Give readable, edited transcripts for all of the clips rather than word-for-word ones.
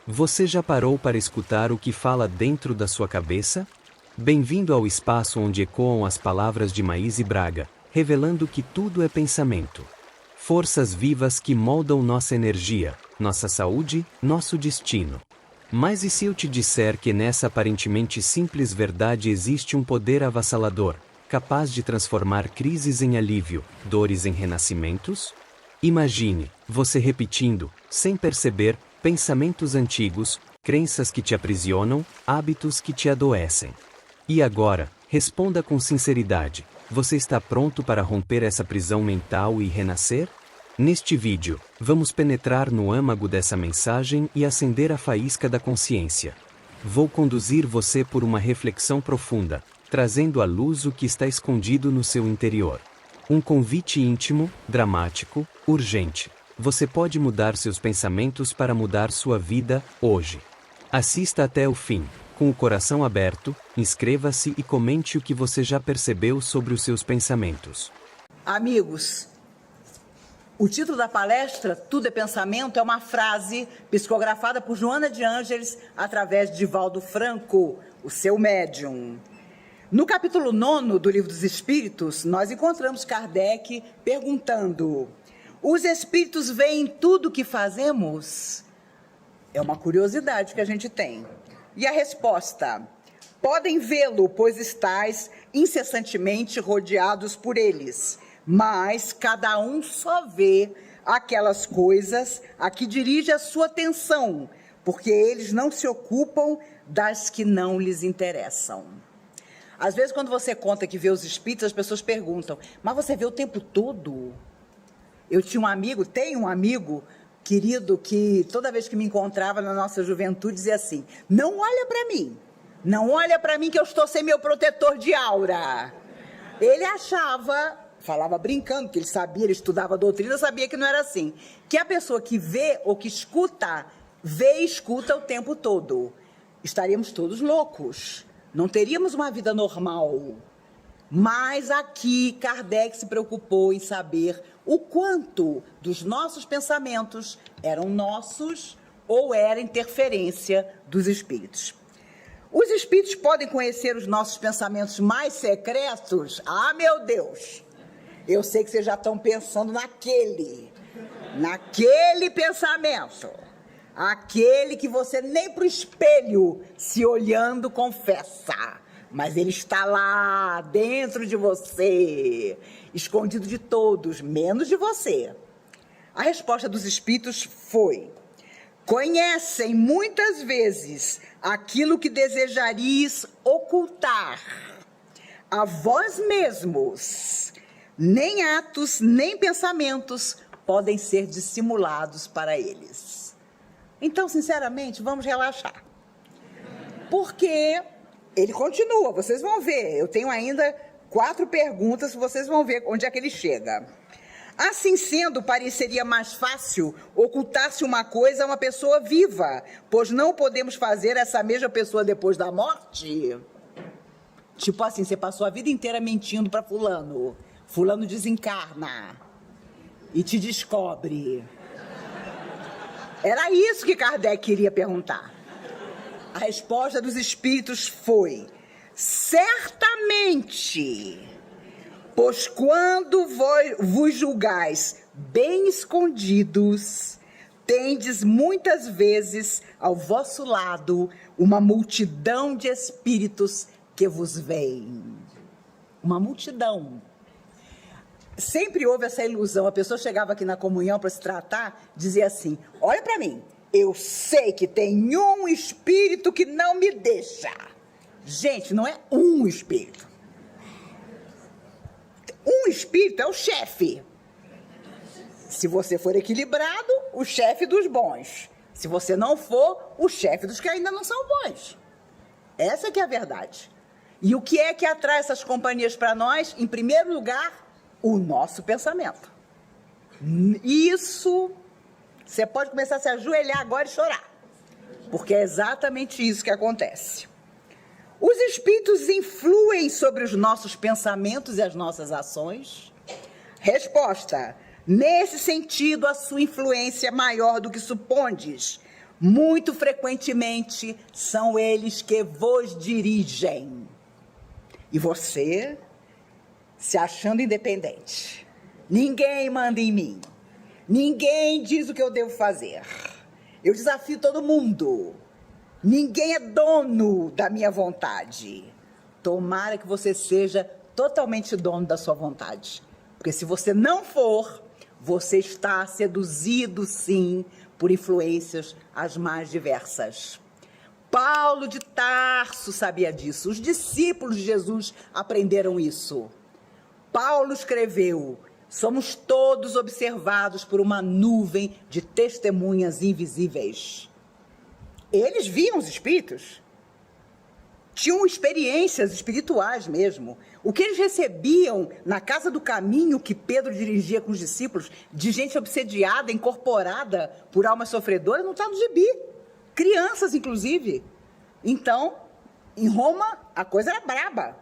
Você já parou para escutar o que fala dentro da sua cabeça? Bem-vindo ao espaço onde ecoam as palavras de Maíse Braga, revelando que tudo é pensamento. Forças vivas que moldam nossa energia, nossa saúde, nosso destino. Mas e se eu te disser que nessa aparentemente simples verdade existe um poder avassalador, capaz de transformar crises em alívio, dores em renascimentos? Imagine, você repetindo, sem perceber, pensamentos antigos, crenças que te aprisionam, hábitos que te adoecem. E agora, responda com sinceridade, você está pronto para romper essa prisão mental e renascer? Neste vídeo, vamos penetrar no âmago dessa mensagem e acender a faísca da consciência. Vou conduzir você por uma reflexão profunda, trazendo à luz o que está escondido no seu interior. Um convite íntimo, dramático, urgente. Você pode mudar seus pensamentos para mudar sua vida, hoje. Assista até o fim, com o coração aberto, inscreva-se e comente o que você já percebeu sobre os seus pensamentos. Amigos, o título da palestra, Tudo é Pensamento, é uma frase psicografada por Joana de Ângeles através de Divaldo Franco, o seu médium. No capítulo 9 do Livro dos Espíritos, nós encontramos Kardec perguntando: os espíritos veem tudo o que fazemos? É uma curiosidade que a gente tem. E a resposta: podem vê-lo, pois estáis incessantemente rodeados por eles, mas cada um só vê aquelas coisas a que dirige a sua atenção, porque eles não se ocupam das que não lhes interessam. Às vezes, quando você conta que vê os espíritos, as pessoas perguntam: mas você vê o tempo todo? Eu tenho um amigo querido que toda vez que me encontrava na nossa juventude dizia assim: não olha para mim, não olha para mim que eu estou sem meu protetor de aura. Ele achava, falava brincando, que ele sabia, ele estudava doutrina, sabia que não era assim, que a pessoa que vê ou que escuta, vê e escuta o tempo todo. Estaríamos todos loucos, não teríamos uma vida normal. Mas aqui Kardec se preocupou em saber o quanto dos nossos pensamentos eram nossos ou era interferência dos espíritos. Os espíritos podem conhecer os nossos pensamentos mais secretos? Ah, meu Deus! Eu sei que vocês já estão pensando naquele pensamento. Aquele que você nem para o espelho, se olhando, confessa. Mas ele está lá, dentro de você, escondido de todos, menos de você. A resposta dos espíritos foi: conhecem muitas vezes aquilo que desejarias ocultar a vós mesmos. Nem atos, nem pensamentos podem ser dissimulados para eles. Então, sinceramente, vamos relaxar. Porque ele continua, vocês vão ver. Eu tenho ainda 4 perguntas, vocês vão ver onde é que ele chega. Assim sendo, pareceria mais fácil ocultar-se uma coisa a uma pessoa viva, pois não podemos fazer essa mesma pessoa depois da morte. Tipo assim, você passou a vida inteira mentindo para fulano. Fulano desencarna e te descobre. Era isso que Kardec queria perguntar. A resposta dos espíritos foi: certamente, pois quando vos julgais bem escondidos, tendes muitas vezes ao vosso lado uma multidão de espíritos que vos veem. Uma multidão. Sempre houve essa ilusão. A pessoa chegava aqui na comunhão para se tratar, dizia assim: olha para mim, eu sei que tem um espírito que não me deixa. Gente, não é um espírito. Um espírito é o chefe. Se você for equilibrado, o chefe dos bons. Se você não for, o chefe dos que ainda não são bons. Essa que é a verdade. E o que é que atrai essas companhias para nós? Em primeiro lugar, o nosso pensamento. Isso, você pode começar a se ajoelhar agora e chorar. Porque é exatamente isso que acontece. Os espíritos influem sobre os nossos pensamentos e as nossas ações? Resposta: nesse sentido, a sua influência é maior do que supondes, Muito frequentemente são eles que vos dirigem. E você, se achando independente, ninguém manda em mim, ninguém diz o que eu devo fazer. Eu desafio todo mundo. Ninguém é dono da minha vontade. Tomara que você seja totalmente dono da sua vontade. Porque se você não for, você está seduzido, sim, por influências as mais diversas. Paulo de Tarso sabia disso. Os discípulos de Jesus aprenderam isso. Paulo escreveu: somos todos observados por uma nuvem de testemunhas invisíveis. Eles viam os espíritos. Tinham experiências espirituais mesmo. O que eles recebiam na casa do caminho que Pedro dirigia com os discípulos, de gente obsediada, incorporada por almas sofredoras, não está no gibi. Crianças, inclusive. Então, em Roma, a coisa era braba.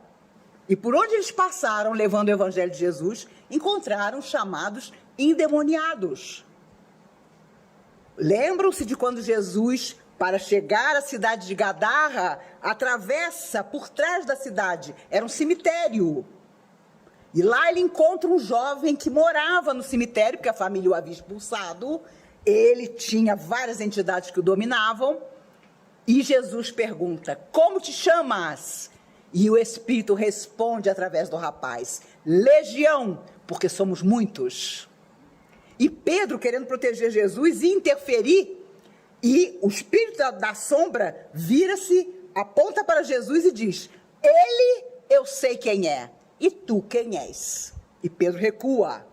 E por onde eles passaram, levando o evangelho de Jesus, encontraram chamados endemoniados. Lembram-se de quando Jesus, para chegar à cidade de Gadarra, atravessa por trás da cidade. Era um cemitério. E lá ele encontra um jovem que morava no cemitério, porque a família o havia expulsado. Ele tinha várias entidades que o dominavam. E Jesus pergunta: como te chamas? E o espírito responde através do rapaz: Legião, porque somos muitos. E Pedro, querendo proteger Jesus e interferir, e o espírito da sombra vira-se, aponta para Jesus e diz: ele eu sei quem é, e tu quem és? E Pedro recua,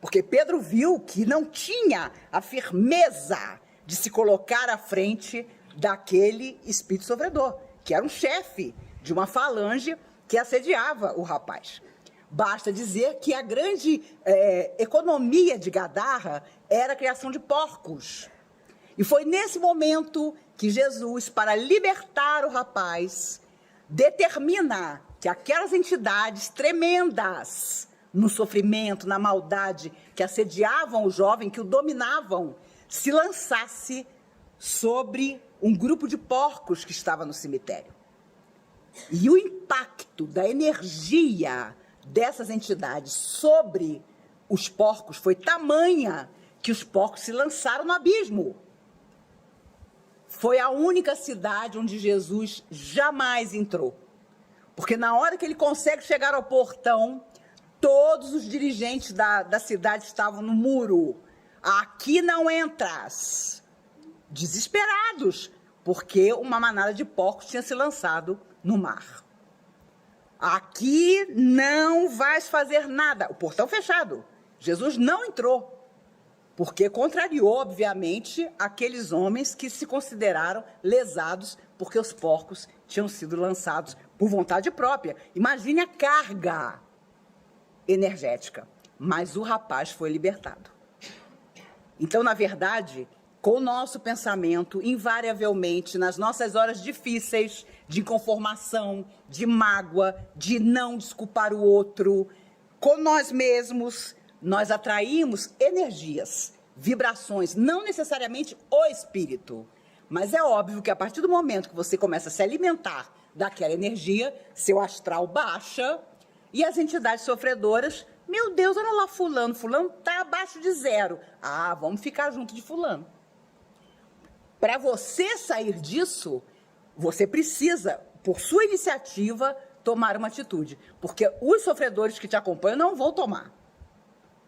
porque Pedro viu que não tinha a firmeza de se colocar à frente daquele espírito sofredor, que era um chefe de uma falange que assediava o rapaz. Basta dizer que a grande economia de Gadarra era a criação de porcos. E foi nesse momento que Jesus, para libertar o rapaz, determina que aquelas entidades tremendas no sofrimento, na maldade, que assediavam o jovem, que o dominavam, se lançasse sobre um grupo de porcos que estava no cemitério. E o impacto da energia dessas entidades sobre os porcos foi tamanha que os porcos se lançaram no abismo. Foi a única cidade onde Jesus jamais entrou. Porque na hora que ele consegue chegar ao portão, todos os dirigentes da cidade estavam no muro. Aqui não entras. Desesperados, porque uma manada de porcos tinha se lançado no mar. Aqui não vais fazer nada. O portão fechado. Jesus não entrou. Porque contrariou, obviamente, aqueles homens que se consideraram lesados porque os porcos tinham sido lançados por vontade própria. Imagine a carga energética. Mas o rapaz foi libertado. Então, na verdade, com o nosso pensamento, invariavelmente, nas nossas horas difíceis, de inconformação, de mágoa, de não desculpar o outro, com nós mesmos, nós atraímos energias, vibrações, não necessariamente o espírito. Mas é óbvio que a partir do momento que você começa a se alimentar daquela energia, seu astral baixa e as entidades sofredoras, meu Deus, olha lá fulano está abaixo de 0. Ah, vamos ficar junto de fulano. Para você sair disso, você precisa, por sua iniciativa, tomar uma atitude. Porque os sofredores que te acompanham não vão tomar.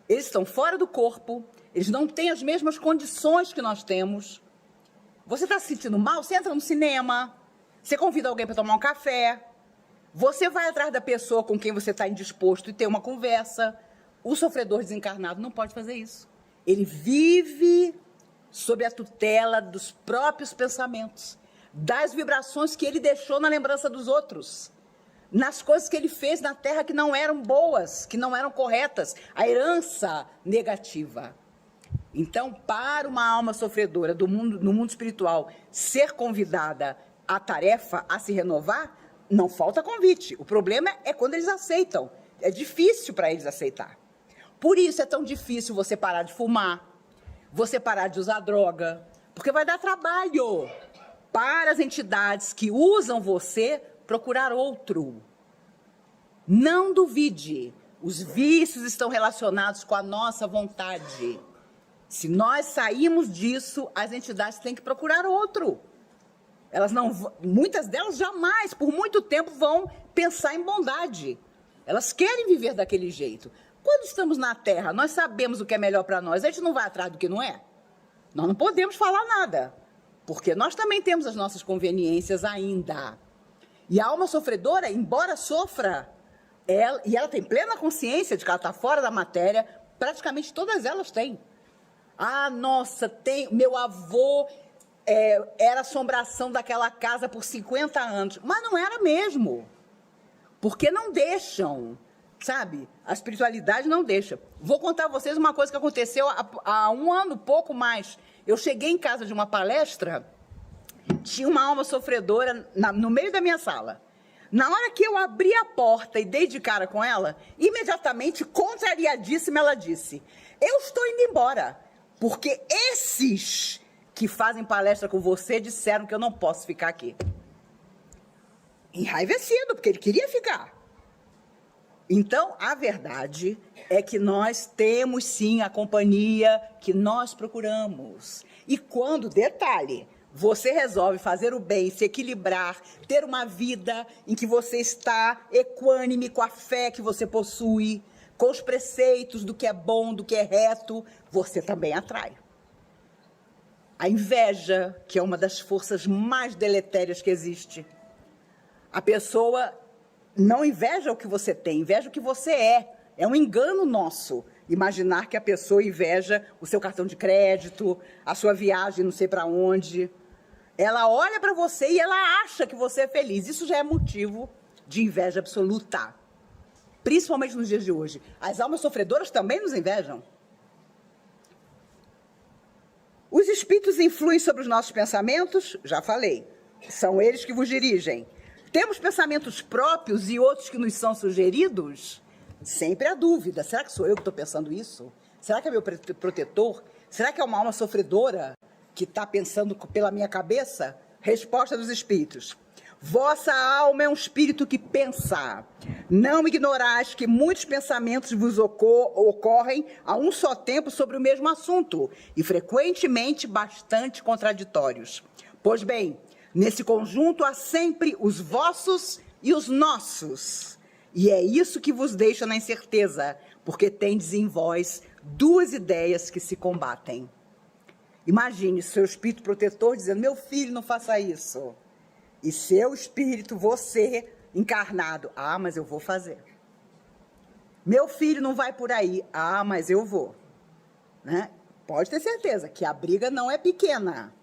Eles estão fora do corpo, eles não têm as mesmas condições que nós temos. Você está se sentindo mal? Você entra no cinema, você convida alguém para tomar um café, você vai atrás da pessoa com quem você está indisposto e tem uma conversa. O sofredor desencarnado não pode fazer isso. Ele vive sob a tutela dos próprios pensamentos, das vibrações que ele deixou na lembrança dos outros, nas coisas que ele fez na Terra que não eram boas, que não eram corretas, a herança negativa. Então, para uma alma sofredora no mundo espiritual ser convidada à tarefa, a se renovar, não falta convite. O problema é quando eles aceitam. É difícil para eles aceitar. Por isso é tão difícil você parar de fumar, você parar de usar droga, Porque vai dar trabalho para as entidades que usam você procurar outro. Não duvide, os vícios estão relacionados com a nossa vontade. Se nós sairmos disso, as entidades têm que procurar outro. Elas não, muitas delas jamais, por muito tempo, vão pensar em bondade. Elas querem viver daquele jeito. Quando estamos na Terra, nós sabemos o que é melhor para nós, a gente não vai atrás do que não é? Nós não podemos falar nada, porque nós também temos as nossas conveniências ainda. E a alma sofredora, embora sofra, ela tem plena consciência de que ela está fora da matéria, praticamente todas elas têm. Ah, nossa, meu avô era assombração daquela casa por 50 anos. Mas não era mesmo. Porque não deixam, sabe? A espiritualidade não deixa. Vou contar a vocês uma coisa que aconteceu há um ano, pouco mais. Eu cheguei em casa de uma palestra, tinha uma alma sofredora no meio da minha sala. Na hora que eu abri a porta e dei de cara com ela, imediatamente, contrariadíssima, ela disse: eu estou indo embora, porque esses que fazem palestra com você disseram que eu não posso ficar aqui. Enraivecido, porque ele queria ficar. Então, a verdade é que nós temos, sim, a companhia que nós procuramos. E quando, detalhe, você resolve fazer o bem, se equilibrar, ter uma vida em que você está equânime com a fé que você possui, com os preceitos do que é bom, do que é reto, você também atrai. A inveja, que é uma das forças mais deletérias que existe. A pessoa não inveja o que você tem, inveja o que você é. É um engano nosso imaginar que a pessoa inveja o seu cartão de crédito, a sua viagem não sei para onde. Ela olha para você e ela acha que você é feliz. Isso já é motivo de inveja absoluta. Principalmente nos dias de hoje. As almas sofredoras também nos invejam. Os espíritos influem sobre os nossos pensamentos? Já falei. São eles que vos dirigem. Temos pensamentos próprios e outros que nos são sugeridos? Sempre há dúvida. Será que sou eu que estou pensando isso? Será que é meu protetor? Será que é uma alma sofredora que está pensando pela minha cabeça? Resposta dos espíritos. Vossa alma é um espírito que pensa. Não ignorais que muitos pensamentos vos ocorrem a um só tempo sobre o mesmo assunto, e frequentemente bastante contraditórios. Pois bem, nesse conjunto há sempre os vossos e os nossos. E é isso que vos deixa na incerteza, porque tendes em vós duas ideias que se combatem. Imagine seu espírito protetor dizendo: meu filho, não faça isso. E seu espírito, você, encarnado: ah, mas eu vou fazer. Meu filho não vai por aí: ah, mas eu vou. Né? Pode ter certeza que a briga não é pequena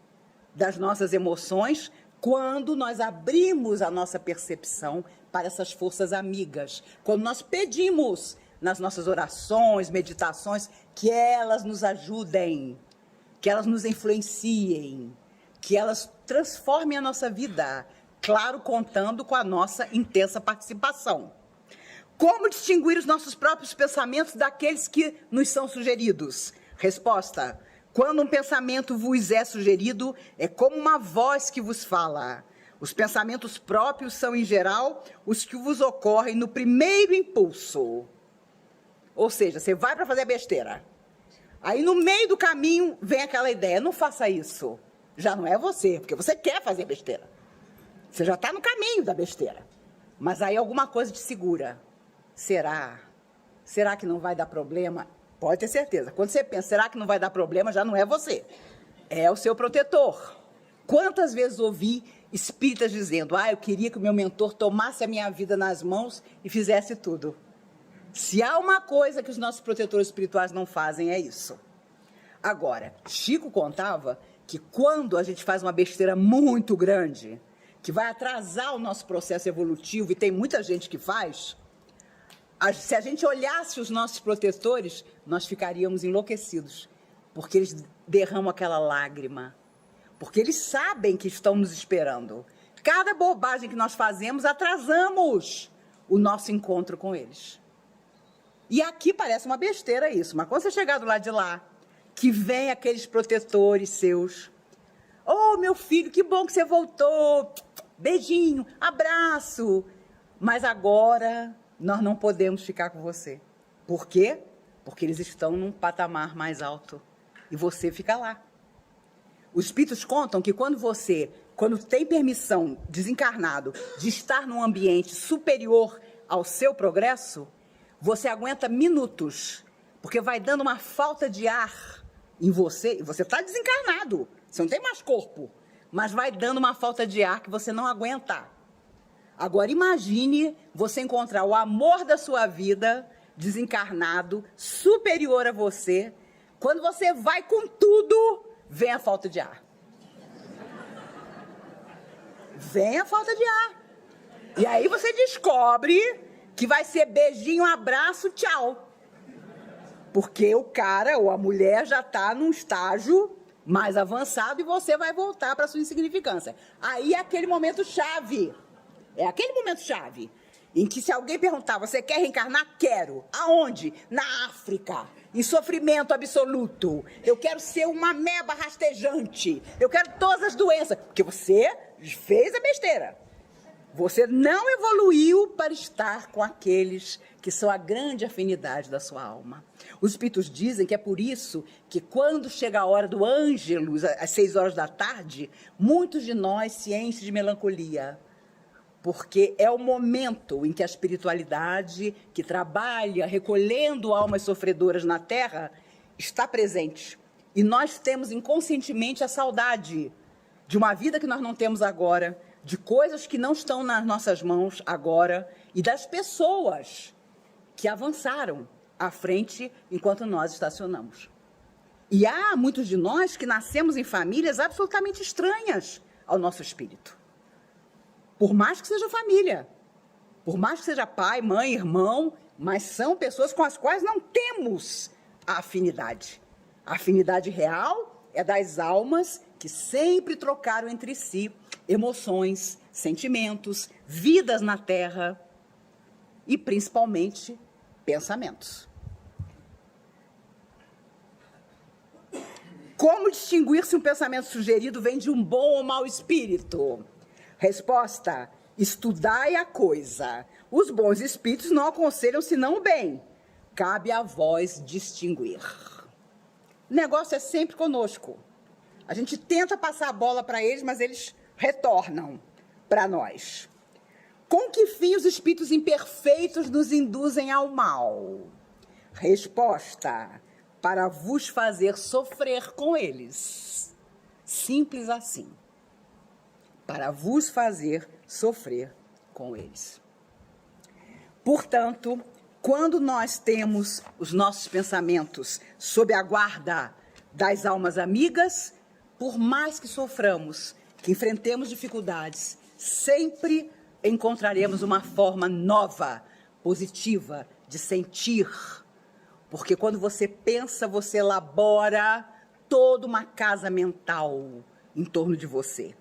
das nossas emoções quando nós abrimos a nossa percepção para essas forças amigas. Quando nós pedimos nas nossas orações, meditações, que elas nos ajudem, que elas nos influenciem, que elas transformem a nossa vida, claro, contando com a nossa intensa participação. Como distinguir os nossos próprios pensamentos daqueles que nos são sugeridos? Resposta: quando um pensamento vos é sugerido, é como uma voz que vos fala. Os pensamentos próprios são, em geral, os que vos ocorrem no primeiro impulso. Ou seja, você vai para fazer besteira. Aí, no meio do caminho, vem aquela ideia: não faça isso. Já não é você, porque você quer fazer besteira. Você já está no caminho da besteira. Mas aí alguma coisa te segura. Será? Será que não vai dar problema? Pode ter certeza. Quando você pensa: será que não vai dar problema? Já não é você. É o seu protetor. Quantas vezes ouvi espíritas dizendo: ah, eu queria que o meu mentor tomasse a minha vida nas mãos e fizesse tudo. Se há uma coisa que os nossos protetores espirituais não fazem, é isso. Agora, Chico contava que quando a gente faz uma besteira muito grande, que vai atrasar o nosso processo evolutivo, e tem muita gente que faz, se a gente olhasse os nossos protetores, nós ficaríamos enlouquecidos, porque eles derramam aquela lágrima, porque eles sabem que estão nos esperando. Cada bobagem que nós fazemos, atrasamos o nosso encontro com eles. E aqui parece uma besteira isso, mas quando você chegar do lado de lá, que vem aqueles protetores seus, Oh, meu filho, que bom que você voltou. Beijinho, abraço. Mas agora nós não podemos ficar com você. Por quê? Porque eles estão num patamar mais alto. E você fica lá. Os espíritos contam que quando tem permissão, desencarnado, de estar num ambiente superior ao seu progresso, você aguenta minutos, porque vai dando uma falta de ar em você, e você está desencarnado, você não tem mais corpo, mas vai dando uma falta de ar que você não aguenta. Agora imagine você encontrar o amor da sua vida, desencarnado, superior a você, quando você vai com tudo, vem a falta de ar. Vem a falta de ar. E aí você descobre que vai ser beijinho, abraço, tchau. Porque o cara ou a mulher já está num estágio mais avançado e você vai voltar para a sua insignificância. Aí é aquele momento chave. É aquele momento chave em que se alguém perguntar, você quer reencarnar? Quero. Aonde? Na África. Em sofrimento absoluto. Eu quero ser uma ameba rastejante. Eu quero todas as doenças. Porque você fez a besteira. Você não evoluiu para estar com aqueles que são a grande afinidade da sua alma. Os espíritos dizem que é por isso que quando chega a hora do Ângelus, às 6 horas da tarde, muitos de nós se enchem de melancolia. Porque é o momento em que a espiritualidade, que trabalha recolhendo almas sofredoras na Terra, está presente. E nós temos inconscientemente a saudade de uma vida que nós não temos agora, de coisas que não estão nas nossas mãos agora e das pessoas que avançaram à frente enquanto nós estacionamos. E há muitos de nós que nascemos em famílias absolutamente estranhas ao nosso espírito. Por mais que seja família, por mais que seja pai, mãe, irmão, mas são pessoas com as quais não temos a afinidade. A afinidade real é das almas que sempre trocaram entre si emoções, sentimentos, vidas na Terra e, principalmente, pensamentos. Como distinguir se um pensamento sugerido vem de um bom ou mau espírito? Resposta: estudai a coisa. Os bons espíritos não aconselham senão o bem. Cabe a vós distinguir. O negócio é sempre conosco. A gente tenta passar a bola para eles, mas eles retornam para nós. Com que fim os espíritos imperfeitos nos induzem ao mal? Resposta: para vos fazer sofrer com eles. Simples assim. Para vos fazer sofrer com eles. Portanto, quando nós temos os nossos pensamentos sob a guarda das almas amigas, por mais que soframos, que enfrentemos dificuldades, sempre encontraremos uma forma nova, positiva, de sentir. Porque quando você pensa, você elabora toda uma casa mental em torno de você.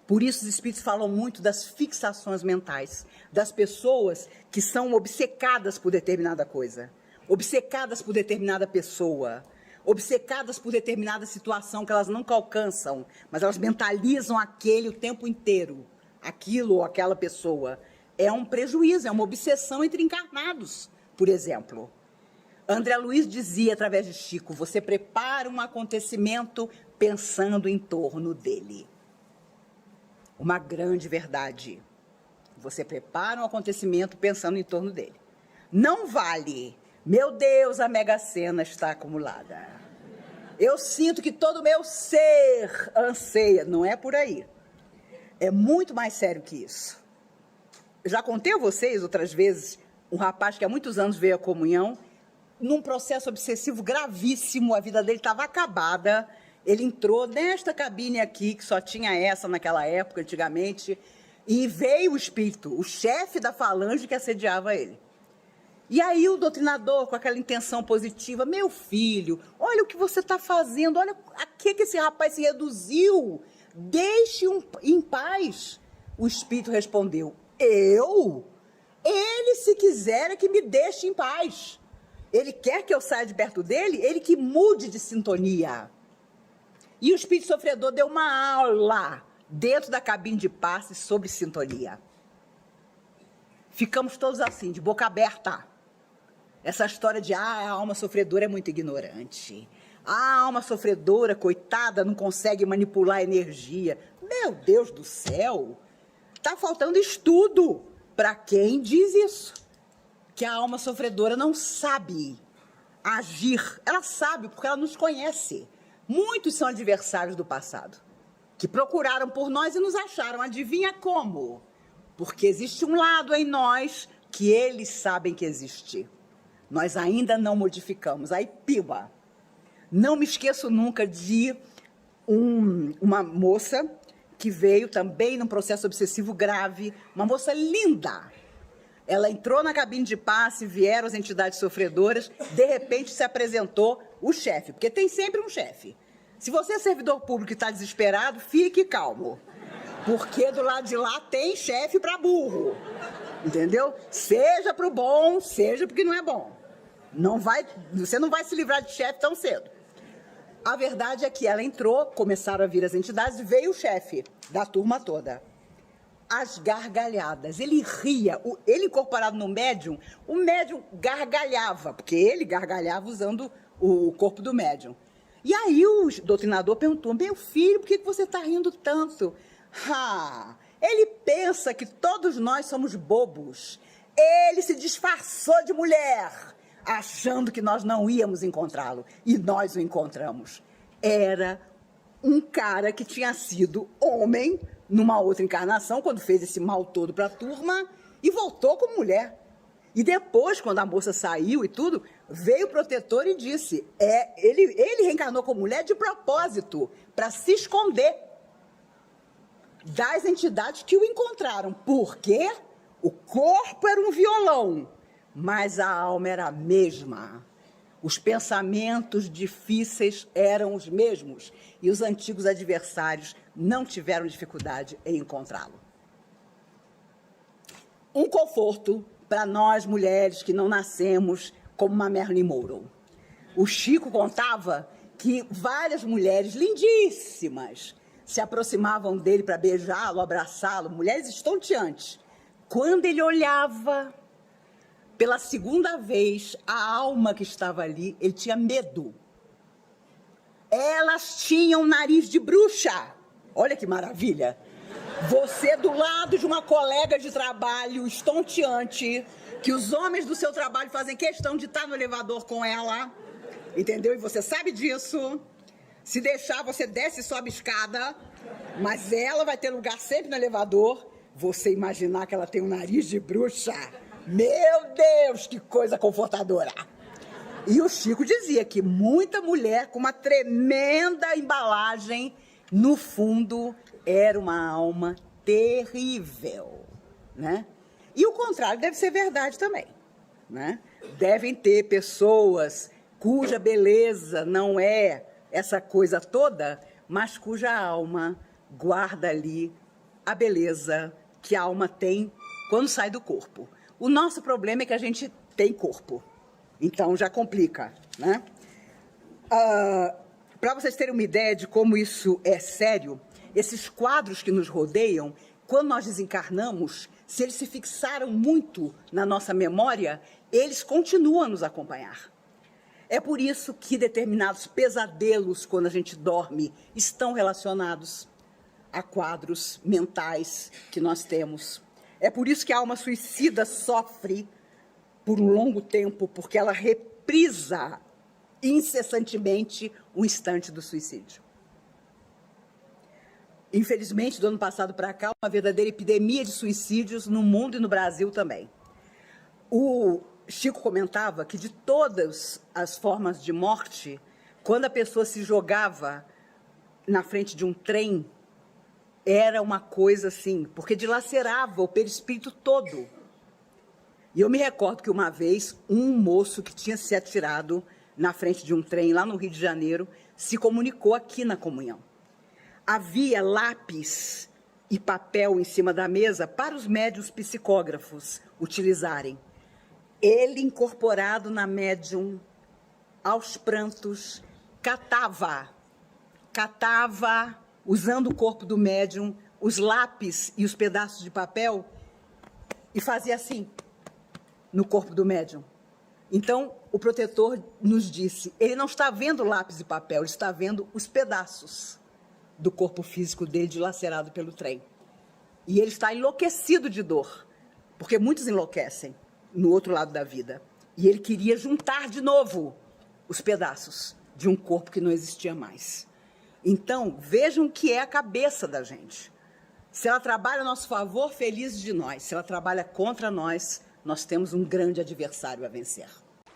Por isso os espíritos falam muito das fixações mentais, das pessoas que são obcecadas por determinada coisa, obcecadas por determinada pessoa, obcecadas por determinada situação que elas nunca alcançam, mas elas mentalizam aquele o tempo inteiro, aquilo ou aquela pessoa. É um prejuízo, é uma obsessão entre encarnados, por exemplo. André Luiz dizia através de Chico, você prepara um acontecimento pensando em torno dele. Uma grande verdade. Você prepara um acontecimento pensando em torno dele. Não vale, meu Deus, a Mega Sena está acumulada. Eu sinto que todo o meu ser anseia. Não é por aí. É muito mais sério que isso. Eu já contei a vocês outras vezes, um rapaz que há muitos anos veio à comunhão, num processo obsessivo gravíssimo, a vida dele estava acabada. Ele entrou nesta cabine aqui, que só tinha essa naquela época, antigamente, e veio o espírito, o chefe da falange que assediava ele. E aí o doutrinador, com aquela intenção positiva, meu filho, olha o que você está fazendo, olha a que esse rapaz se reduziu, deixe-o em paz. O espírito respondeu, eu? Ele, se quiser, é que me deixe em paz. Ele quer que eu saia de perto dele, ele que mude de sintonia. E o espírito sofredor deu uma aula dentro da cabine de passe sobre sintonia. Ficamos todos assim, de boca aberta. Essa história de, a alma sofredora é muito ignorante. A alma sofredora, coitada, não consegue manipular a energia. Meu Deus do céu! Está faltando estudo para quem diz isso. Que a alma sofredora não sabe agir. Ela sabe porque ela nos conhece. Muitos são adversários do passado, que procuraram por nós e nos acharam. Adivinha como? Porque existe um lado em nós que eles sabem que existe. Nós ainda não modificamos. Aí, piba. Não me esqueço nunca de uma moça que veio também num processo obsessivo grave, uma moça linda. Ela entrou na cabine de passe, vieram as entidades sofredoras, de repente se apresentou o chefe, porque tem sempre um chefe. Se você é servidor público e está desesperado, fique calmo, porque do lado de lá tem chefe para burro, entendeu? Seja para o bom, seja porque não é bom. Você não vai se livrar de chefe tão cedo. A verdade é que ela entrou, começaram a vir as entidades, veio o chefe da turma toda. As gargalhadas, ele ria, ele incorporado no médium, o médium gargalhava, porque ele gargalhava usando o corpo do médium. E aí o doutrinador perguntou, meu filho, por que você está rindo tanto? Ele pensa que todos nós somos bobos. Ele se disfarçou de mulher, achando que nós não íamos encontrá-lo. E nós o encontramos. Era um cara que tinha sido homem numa outra encarnação, quando fez esse mal todo para a turma, e voltou como mulher. E depois, quando a moça saiu e tudo, veio o protetor e disse, ele reencarnou como mulher de propósito, para se esconder das entidades que o encontraram. Porque o corpo era um violão, mas a alma era a mesma. Os pensamentos difíceis eram os mesmos e os antigos adversários não tiveram dificuldade em encontrá-lo. Um conforto para nós mulheres que não nascemos como uma Marilyn Monroe. O Chico contava que várias mulheres lindíssimas se aproximavam dele para beijá-lo, abraçá-lo, mulheres estonteantes. Quando ele olhava, pela segunda vez, a alma que estava ali, ele tinha medo. Elas tinham nariz de bruxa. Olha que maravilha. Você do lado de uma colega de trabalho estonteante, que os homens do seu trabalho fazem questão de estar no elevador com ela, entendeu? E você sabe disso. Se deixar, você desce e sobe escada, mas ela vai ter lugar sempre no elevador. Você imaginar que ela tem um nariz de bruxa. Meu Deus, que coisa confortadora. E o Chico dizia que muita mulher com uma tremenda embalagem, no fundo, era uma alma terrível, né? E o contrário deve ser verdade também, né? Devem ter pessoas cuja beleza não é essa coisa toda, mas cuja alma guarda ali a beleza que a alma tem quando sai do corpo. O nosso problema é que a gente tem corpo, então já complica, né? Para vocês terem uma ideia de como isso é sério, esses quadros que nos rodeiam, quando nós desencarnamos, se eles se fixaram muito na nossa memória, eles continuam a nos acompanhar. É por isso que determinados pesadelos, quando a gente dorme, estão relacionados a quadros mentais que nós temos. É por isso que a alma suicida sofre por um longo tempo, porque ela reprisa incessantemente o instante do suicídio. Infelizmente, do ano passado para cá, uma verdadeira epidemia de suicídios no mundo e no Brasil também. O Chico comentava que de todas as formas de morte, quando a pessoa se jogava na frente de um trem, era uma coisa assim, porque dilacerava o perispírito todo. E eu me recordo que uma vez, um moço que tinha se atirado na frente de um trem lá no Rio de Janeiro, se comunicou aqui na comunhão. Havia lápis e papel em cima da mesa para os médiuns psicógrafos utilizarem. Ele, incorporado na médium, aos prantos, catava catava, usando o corpo do médium, os lápis e os pedaços de papel e fazia assim no corpo do médium. Então, o protetor nos disse, ele não está vendo lápis e papel, ele está vendo os pedaços do corpo físico dele dilacerado pelo trem. E ele está enlouquecido de dor, porque muitos enlouquecem no outro lado da vida. E ele queria juntar de novo os pedaços de um corpo que não existia mais. Então, vejam o que é a cabeça da gente. Se ela trabalha a nosso favor, felizes de nós. Se ela trabalha contra nós, nós temos um grande adversário a vencer.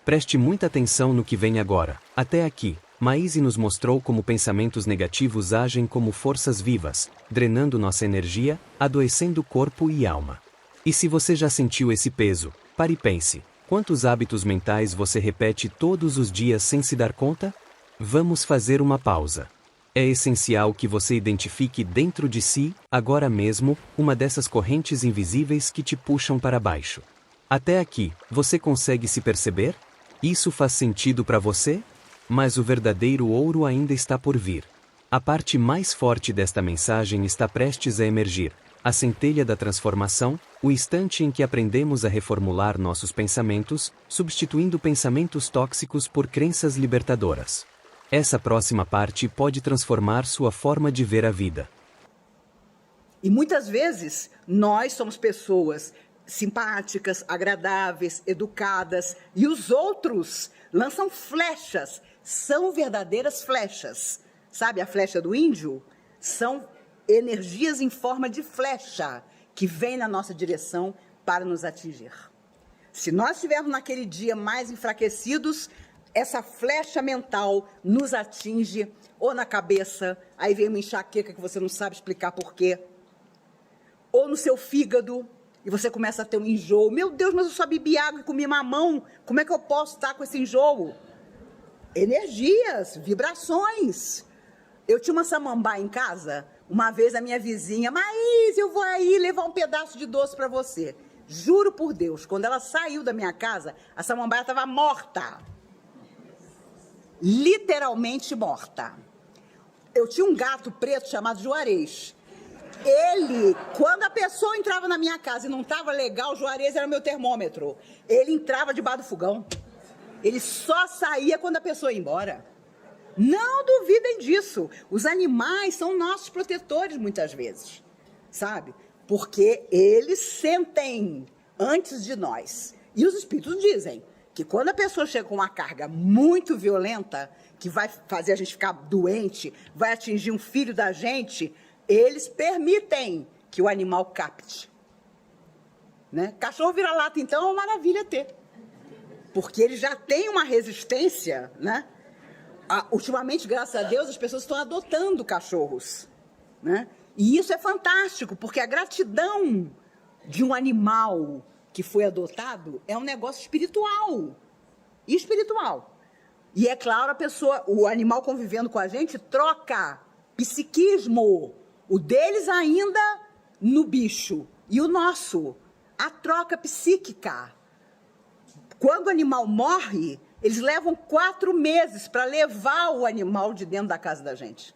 Preste muita atenção no que vem agora. Até aqui, Maíse nos mostrou como pensamentos negativos agem como forças vivas, drenando nossa energia, adoecendo corpo e alma. E se você já sentiu esse peso, pare e pense. Quantos hábitos mentais você repete todos os dias sem se dar conta? Vamos fazer uma pausa. É essencial que você identifique dentro de si, agora mesmo, uma dessas correntes invisíveis que te puxam para baixo. Até aqui, você consegue se perceber? Isso faz sentido para você? Mas o verdadeiro ouro ainda está por vir. A parte mais forte desta mensagem está prestes a emergir. A centelha da transformação, o instante em que aprendemos a reformular nossos pensamentos, substituindo pensamentos tóxicos por crenças libertadoras. Essa próxima parte pode transformar sua forma de ver a vida. E muitas vezes, nós somos pessoas simpáticas, agradáveis, educadas, e os outros lançam flechas, são verdadeiras flechas. Sabe a flecha do índio? São energias em forma de flecha que vêm na nossa direção para nos atingir. Se nós estivermos naquele dia mais enfraquecidos, essa flecha mental nos atinge ou na cabeça, aí vem uma enxaqueca que você não sabe explicar por quê, ou no seu fígado, e você começa a ter um enjoo. Meu Deus, mas eu só bebi água e comi mamão, como é que eu posso estar com esse enjoo? Energias, vibrações. Eu tinha uma samambaia em casa, uma vez a minha vizinha, Maís, eu vou aí levar um pedaço de doce para você. Juro por Deus, quando ela saiu da minha casa, a samambaia estava morta. Literalmente morta. Eu tinha um gato preto chamado Juarez. Ele, quando a pessoa entrava na minha casa e não estava legal, o Juarez era meu termômetro. Ele entrava debaixo do fogão. Ele só saía quando a pessoa ia embora. Não duvidem disso. Os animais são nossos protetores muitas vezes, sabe? Porque eles sentem antes de nós. E os espíritos dizem que quando a pessoa chega com uma carga muito violenta, que vai fazer a gente ficar doente, vai atingir um filho da gente, eles permitem que o animal capte. Né? Cachorro vira-lata, então, é uma maravilha ter. Porque ele já tem uma resistência, né? Ultimamente, graças a Deus, as pessoas estão adotando cachorros. Né? E isso é fantástico, porque a gratidão de um animal que foi adotado é um negócio espiritual. E espiritual. E é claro, o animal convivendo com a gente troca psiquismo. O deles ainda no bicho. E o nosso, a troca psíquica. Quando o animal morre, eles levam 4 meses para levar o animal de dentro da casa da gente.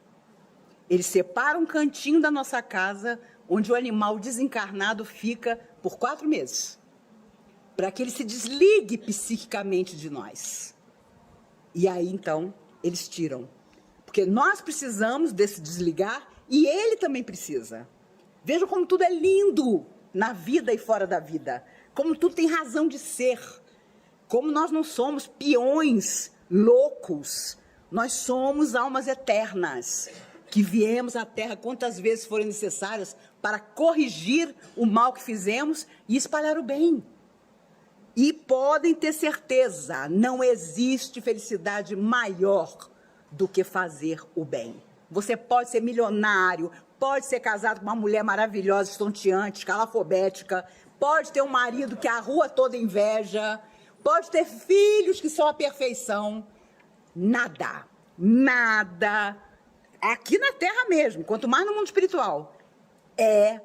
Eles separam um cantinho da nossa casa, onde o animal desencarnado fica por 4 meses. Para que ele se desligue psiquicamente de nós. E aí, então, eles tiram. Porque nós precisamos desse desligar e ele também precisa. Vejam como tudo é lindo na vida e fora da vida. Como tudo tem razão de ser. Como nós não somos peões loucos. Nós somos almas eternas. Que viemos à Terra quantas vezes forem necessárias para corrigir o mal que fizemos e espalhar o bem. E podem ter certeza, não existe felicidade maior do que fazer o bem. Você pode ser milionário, pode ser casado com uma mulher maravilhosa, estonteante, escalafobética, pode ter um marido que a rua toda inveja, pode ter filhos que são a perfeição. Nada, nada, aqui na Terra mesmo, quanto mais no mundo espiritual, é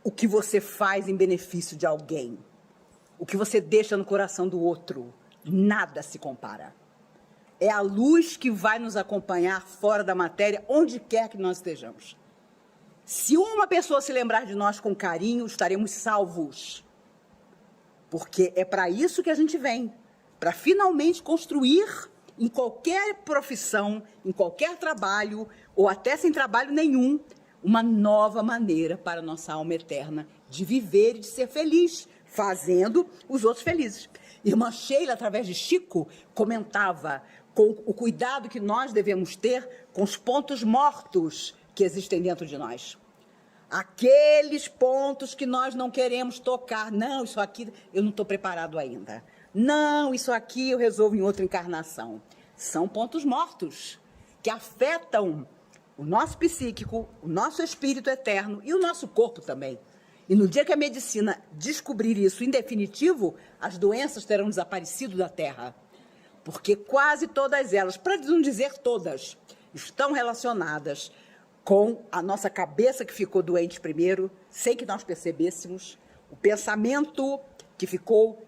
o que você faz em benefício de alguém. O que você deixa no coração do outro, nada se compara. é a luz que vai nos acompanhar fora da matéria, onde quer que nós estejamos. Se uma pessoa se lembrar de nós com carinho, estaremos salvos. Porque é para isso que a gente vem, para finalmente construir em qualquer profissão, em qualquer trabalho, ou até sem trabalho nenhum, uma nova maneira para a nossa alma eterna de viver e de ser feliz, fazendo os outros felizes. Irmã Sheila, através de Chico, comentava com o cuidado que nós devemos ter com os pontos mortos que existem dentro de nós. Aqueles pontos que nós não queremos tocar. Não, isso aqui eu não estou preparado ainda. Não, isso aqui eu resolvo em outra encarnação. São pontos mortos que afetam o nosso psíquico, o nosso espírito eterno e o nosso corpo também. E no dia que a medicina descobrir isso em definitivo, as doenças terão desaparecido da Terra. Porque quase todas elas, para não dizer todas, estão relacionadas com a nossa cabeça que ficou doente primeiro, sem que nós percebêssemos, o pensamento que ficou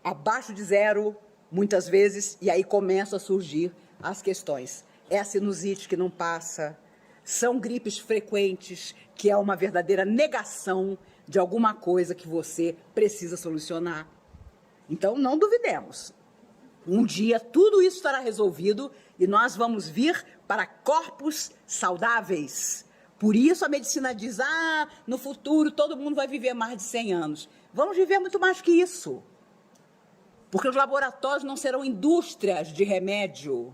abaixo de zero, muitas vezes, e aí começam a surgir as questões. É a sinusite que não passa, são gripes frequentes, que é uma verdadeira negação de alguma coisa que você precisa solucionar. Então, não duvidemos. Um dia tudo isso estará resolvido e nós vamos vir para corpos saudáveis. Por isso a medicina diz, no futuro todo mundo vai viver mais de 100 anos. Vamos viver muito mais que isso. Porque os laboratórios não serão indústrias de remédio.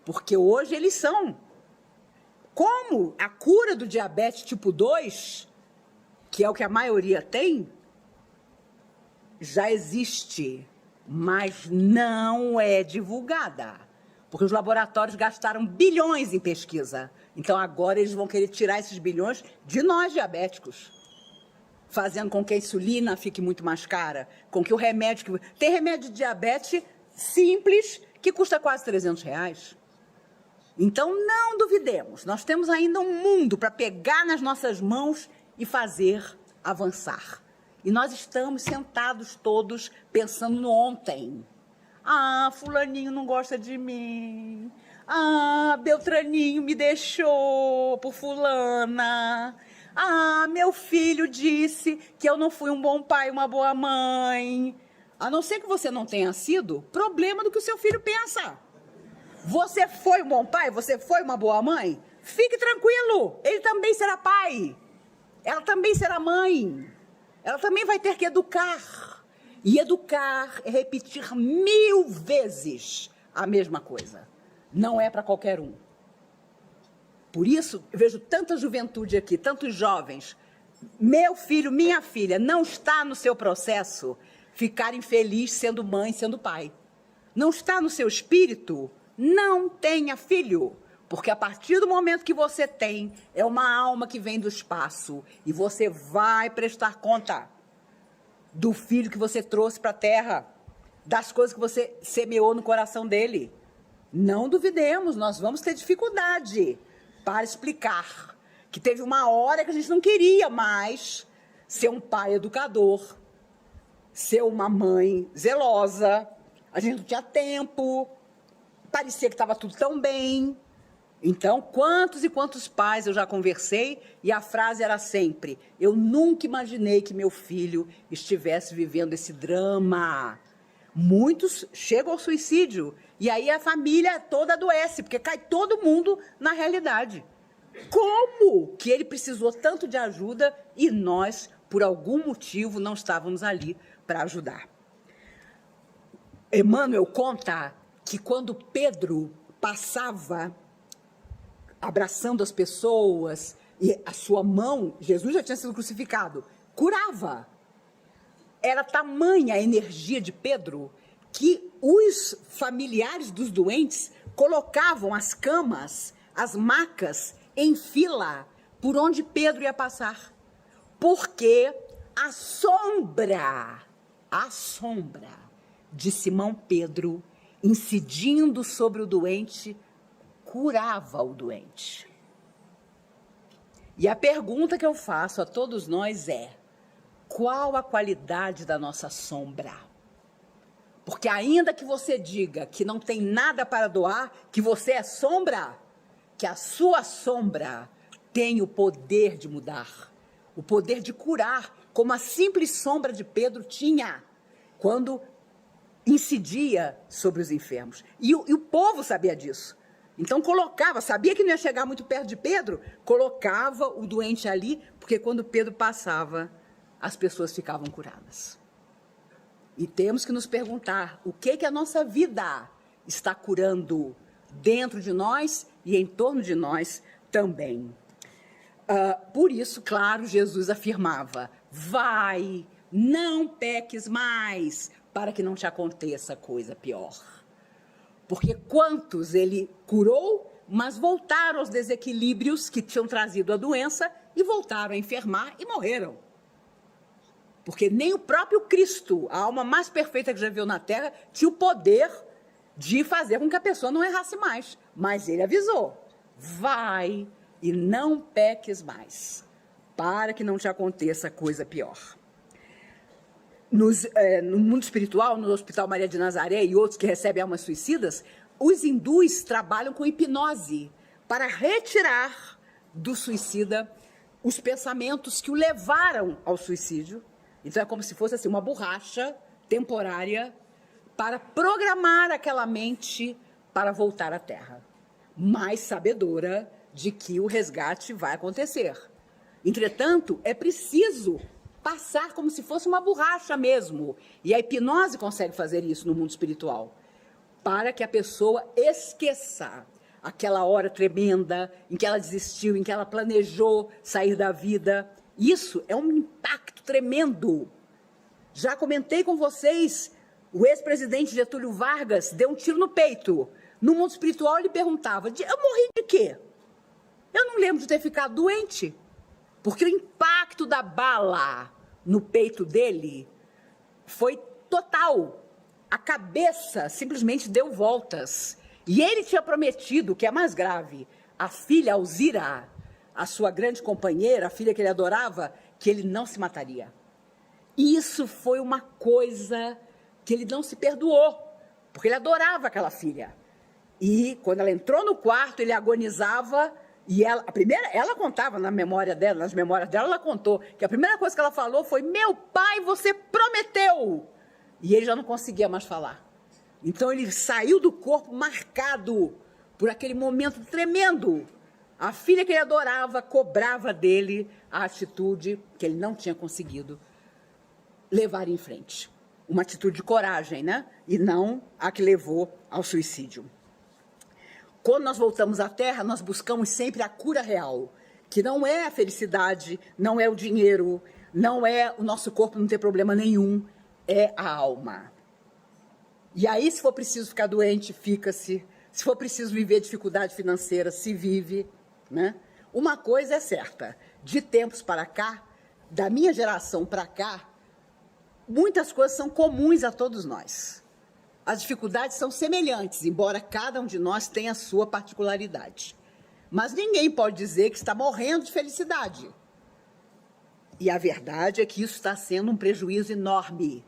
Porque hoje eles são. Como a cura do diabetes tipo 2, que é o que a maioria tem, já existe, mas não é divulgada. Porque os laboratórios gastaram bilhões em pesquisa. Então agora eles vão querer tirar esses bilhões de nós diabéticos. Fazendo com que a insulina fique muito mais cara, com que o remédio... Tem remédio de diabetes simples que custa quase R$300. Então não duvidemos, nós temos ainda um mundo para pegar nas nossas mãos e fazer avançar. E nós estamos sentados todos pensando no ontem. Fulaninho não gosta de mim. Beltraninho me deixou por fulana. Meu filho disse que eu não fui um bom pai, uma boa mãe. A não ser que você não tenha sido, problema do que o seu filho pensa. Você foi um bom pai? Você foi uma boa mãe? Fique tranquilo, ele também será pai. Ela também será mãe. Ela também vai ter que educar. E educar é repetir 1000 vezes a mesma coisa. Não é para qualquer um. Por isso, eu vejo tanta juventude aqui, tantos jovens. Meu filho, minha filha, não está no seu processo ficar infeliz sendo mãe, sendo pai. Não está no seu espírito, não tenha filho. Porque a partir do momento que você tem, é uma alma que vem do espaço. E você vai prestar conta do filho que você trouxe para a Terra, das coisas que você semeou no coração dele. Não duvidemos, nós vamos ter dificuldade para explicar que teve uma hora que a gente não queria mais ser um pai educador, ser uma mãe zelosa, a gente não tinha tempo, parecia que estava tudo tão bem. Então, quantos e quantos pais eu já conversei e a frase era sempre: eu nunca imaginei que meu filho estivesse vivendo esse drama. Muitos chegam ao suicídio e aí a família toda adoece, porque cai todo mundo na realidade. Como que ele precisou tanto de ajuda e nós, por algum motivo, não estávamos ali para ajudar? Emmanuel conta que quando Pedro passava abraçando as pessoas, e a sua mão, Jesus já tinha sido crucificado, curava. Era tamanha a energia de Pedro que os familiares dos doentes colocavam as camas, as macas, em fila por onde Pedro ia passar. Porque a sombra de Simão Pedro, incidindo sobre o doente, curava o doente. E a pergunta que eu faço a todos nós é: qual a qualidade da nossa sombra? Porque ainda que você diga que não tem nada para doar, que você é sombra, que a sua sombra tem o poder de mudar, o poder de curar, como a simples sombra de Pedro tinha, quando incidia sobre os enfermos. E o povo sabia disso. Então colocava, sabia que não ia chegar muito perto de Pedro, colocava o doente ali, porque quando Pedro passava, as pessoas ficavam curadas. E temos que nos perguntar o que a nossa vida está curando dentro de nós e em torno de nós também. Por isso, claro, Jesus afirmava: vai, não peques mais, para que não te aconteça coisa pior. Porque quantos ele curou, mas voltaram aos desequilíbrios que tinham trazido a doença e voltaram a enfermar e morreram. Porque nem o próprio Cristo, a alma mais perfeita que já viu na Terra, tinha o poder de fazer com que a pessoa não errasse mais. Mas ele avisou: vai e não peques mais, para que não te aconteça coisa pior. No mundo espiritual, no Hospital Maria de Nazaré e outros que recebem almas suicidas, os hindus trabalham com hipnose para retirar do suicida os pensamentos que o levaram ao suicídio. Então é como se fosse assim, uma borracha temporária para programar aquela mente para voltar à Terra, mas sabedora de que o resgate vai acontecer. Entretanto, é preciso passar como se fosse uma borracha mesmo. E a hipnose consegue fazer isso no mundo espiritual, para que a pessoa esqueça aquela hora tremenda em que ela desistiu, em que ela planejou sair da vida. Isso é um impacto tremendo. Já comentei com vocês, o ex-presidente Getúlio Vargas deu um tiro no peito. No mundo espiritual ele perguntava: eu morri de quê? Eu não lembro de ter ficado doente. Porque o impacto da bala no peito dele foi total. A cabeça simplesmente deu voltas. E ele tinha prometido, o que é mais grave, a filha Alzira, a sua grande companheira, a filha que ele adorava, que ele não se mataria. E isso foi uma coisa que ele não se perdoou, porque ele adorava aquela filha. E quando ela entrou no quarto, ele agonizava. E ela contava nas memórias dela, ela contou que a primeira coisa que ela falou foi: meu pai, você prometeu! E ele já não conseguia mais falar. Então ele saiu do corpo marcado por aquele momento tremendo. A filha que ele adorava cobrava dele a atitude que ele não tinha conseguido levar em frente. Uma atitude de coragem, né? E não a que levou ao suicídio. Quando nós voltamos à Terra, nós buscamos sempre a cura real, que não é a felicidade, não é o dinheiro, não é o nosso corpo não ter problema nenhum, é a alma. E aí, se for preciso ficar doente, fica-se. Se for preciso viver dificuldade financeira, se vive, né? Uma coisa é certa: de tempos para cá, da minha geração para cá, muitas coisas são comuns a todos nós. As dificuldades são semelhantes, embora cada um de nós tenha a sua particularidade. Mas ninguém pode dizer que está morrendo de felicidade. E a verdade é que isso está sendo um prejuízo enorme,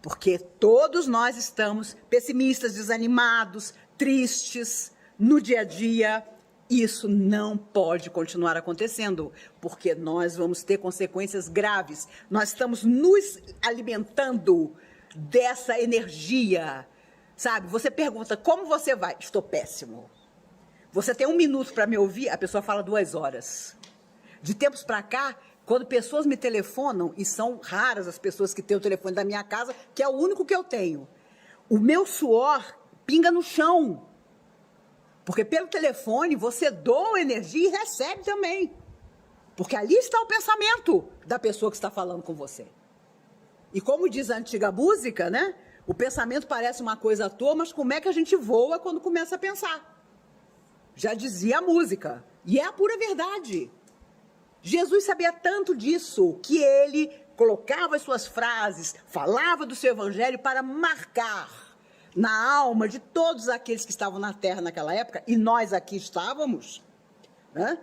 porque todos nós estamos pessimistas, desanimados, tristes no dia a dia. Isso não pode continuar acontecendo, porque nós vamos ter consequências graves. Nós estamos nos alimentando dessa energia, sabe? Você pergunta: como você vai? Estou péssimo. Você tem 1 minuto para me ouvir, a pessoa fala 2 horas. De tempos para cá, quando pessoas me telefonam, e são raras as pessoas que têm o telefone da minha casa, que é o único que eu tenho, o meu suor pinga no chão. Porque pelo telefone você doa energia e recebe também. Porque ali está o pensamento da pessoa que está falando com você. E como diz a antiga música, né? O pensamento parece uma coisa à toa, mas como é que a gente voa quando começa a pensar? Já dizia a música. E é a pura verdade. Jesus sabia tanto disso que ele colocava as suas frases, falava do seu evangelho para marcar na alma de todos aqueles que estavam na terra naquela época, e nós aqui estávamos, né?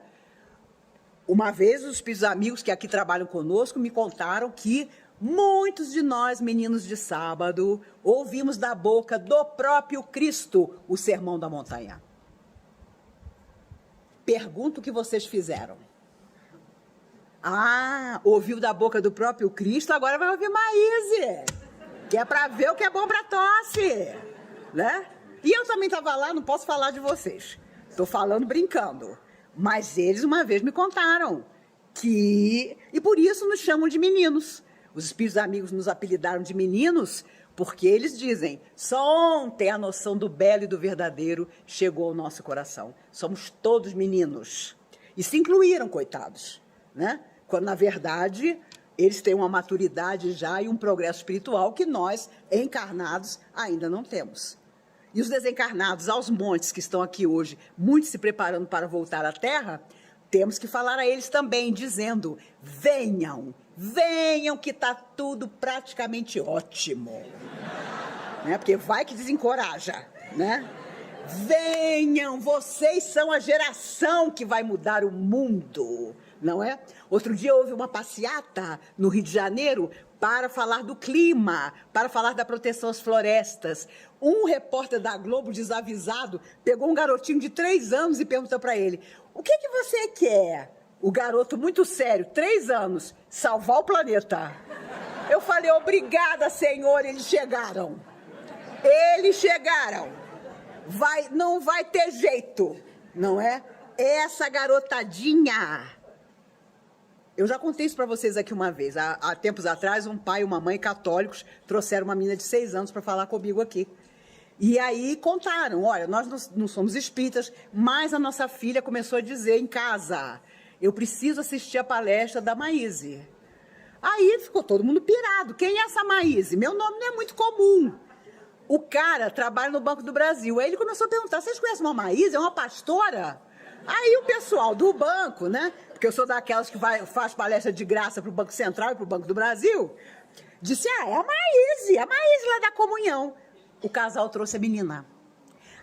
Uma vez os espíritos amigos que aqui trabalham conosco me contaram que Muitos de nós, meninos de sábado, ouvimos da boca do próprio Cristo o Sermão da Montanha. Pergunto o que vocês fizeram. Ah, ouviu da boca do próprio Cristo, agora vai ouvir Maíse, que é para ver o que é bom para tosse, né? E eu também estava lá, não posso falar de vocês. Estou falando brincando. Mas eles uma vez me contaram que... E por isso nos chamam de meninos. Os espíritos amigos nos apelidaram de meninos porque eles dizem, só ontem a noção do belo e do verdadeiro chegou ao nosso coração. Somos todos meninos. E se incluíram, coitados, né? Quando, na verdade, eles têm uma maturidade já e um progresso espiritual que nós, encarnados, ainda não temos. E os desencarnados aos montes que estão aqui hoje, muitos se preparando para voltar à Terra, temos que falar a eles também, dizendo, venham, venham que está tudo praticamente ótimo. Né? Porque vai que desencoraja, né? Venham, vocês são a geração que vai mudar o mundo, não é? Outro dia houve uma passeata no Rio de Janeiro para falar do clima, para falar da proteção às florestas. Um repórter da Globo, desavisado, pegou um garotinho de 3 anos e perguntou para ele, o que você quer? O garoto, muito sério, 3 anos, salvar o planeta. Eu falei, obrigada, senhor, eles chegaram. Eles chegaram. Não vai ter jeito, não é? Essa garotadinha... Eu já contei isso para vocês aqui uma vez. Há tempos atrás, um pai e uma mãe católicos trouxeram uma menina de 6 anos para falar comigo aqui. E aí contaram, olha, nós não somos espíritas, mas a nossa filha começou a dizer em casa, eu preciso assistir a palestra da Maíse. Aí ficou todo mundo pirado. Quem é essa Maíse? Meu nome não é muito comum. O cara trabalha no Banco do Brasil. Aí ele começou a perguntar, vocês conhecem uma Maíse? É uma pastora? Aí o pessoal do banco, né? Porque eu sou daquelas que faz palestra de graça para o Banco Central e para o Banco do Brasil, disse, é a Maíse lá da comunhão. O casal trouxe a menina.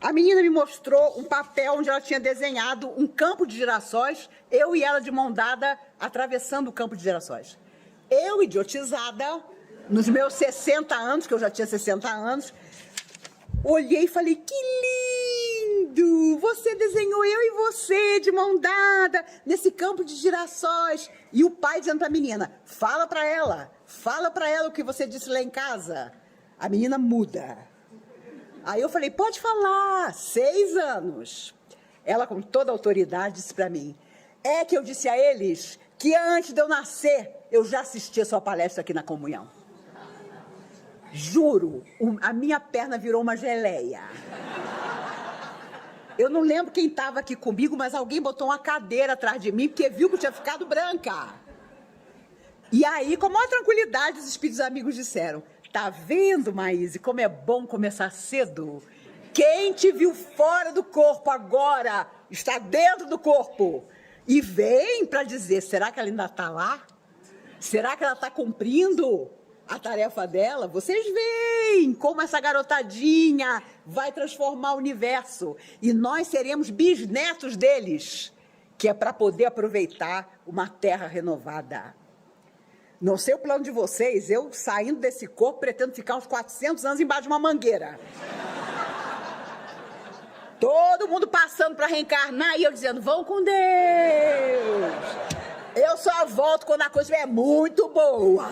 A menina me mostrou um papel onde ela tinha desenhado um campo de girassóis, eu e ela de mão dada, atravessando o campo de girassóis. Eu, idiotizada, nos meus 60 anos, que eu já tinha 60 anos, olhei e falei, que lindo! Você desenhou eu e você de mão dada nesse campo de girassóis. E o pai dizendo para a menina, fala para ela o que você disse lá em casa. A menina muda. Aí eu falei, pode falar, 6 anos. Ela, com toda a autoridade, disse para mim, é que eu disse a eles que antes de eu nascer, eu já assisti a sua palestra aqui na comunhão. Juro, a minha perna virou uma geleia. Eu não lembro quem estava aqui comigo, mas alguém botou uma cadeira atrás de mim, porque viu que eu tinha ficado branca. E aí, com a maior tranquilidade, os espíritos amigos disseram, tá vendo, Maíse, como é bom começar cedo? Quem te viu fora do corpo agora está dentro do corpo. E vem para dizer, será que ela ainda está lá? Será que ela está cumprindo a tarefa dela? Vocês veem como essa garotadinha vai transformar o universo. E nós seremos bisnetos deles, que é para poder aproveitar uma terra renovada. Não sei o plano de vocês, eu saindo desse corpo pretendo ficar uns 400 anos embaixo de uma mangueira. Todo mundo passando para reencarnar e eu dizendo, vão com Deus. Eu só volto quando a coisa estiver muito boa.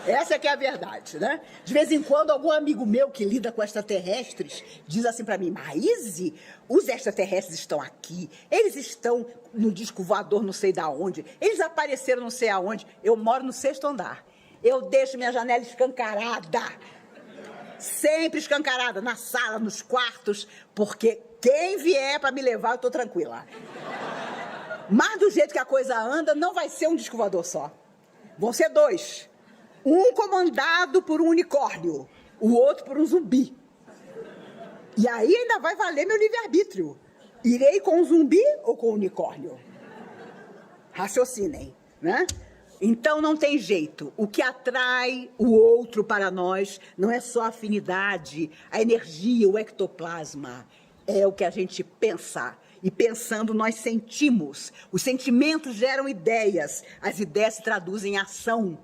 Essa é que é a verdade, né? De vez em quando, algum amigo meu que lida com extraterrestres diz assim para mim, Maíse, os extraterrestres estão aqui, eles estão no disco voador não sei da onde, eles apareceram não sei aonde. Eu moro no 6º andar. Eu deixo minha janela escancarada. Sempre escancarada, na sala, nos quartos, porque quem vier para me levar, eu estou tranquila. Mas do jeito que a coisa anda, não vai ser um disco voador só. Vão ser 2. Um comandado por um unicórnio, o outro por um zumbi. E aí ainda vai valer meu livre-arbítrio. Irei com o zumbi ou com o unicórnio? Raciocinem, né? Então não tem jeito. O que atrai o outro para nós não é só a afinidade, a energia, o ectoplasma. É o que a gente pensa. E pensando, nós sentimos. Os sentimentos geram ideias. As ideias se traduzem em ação.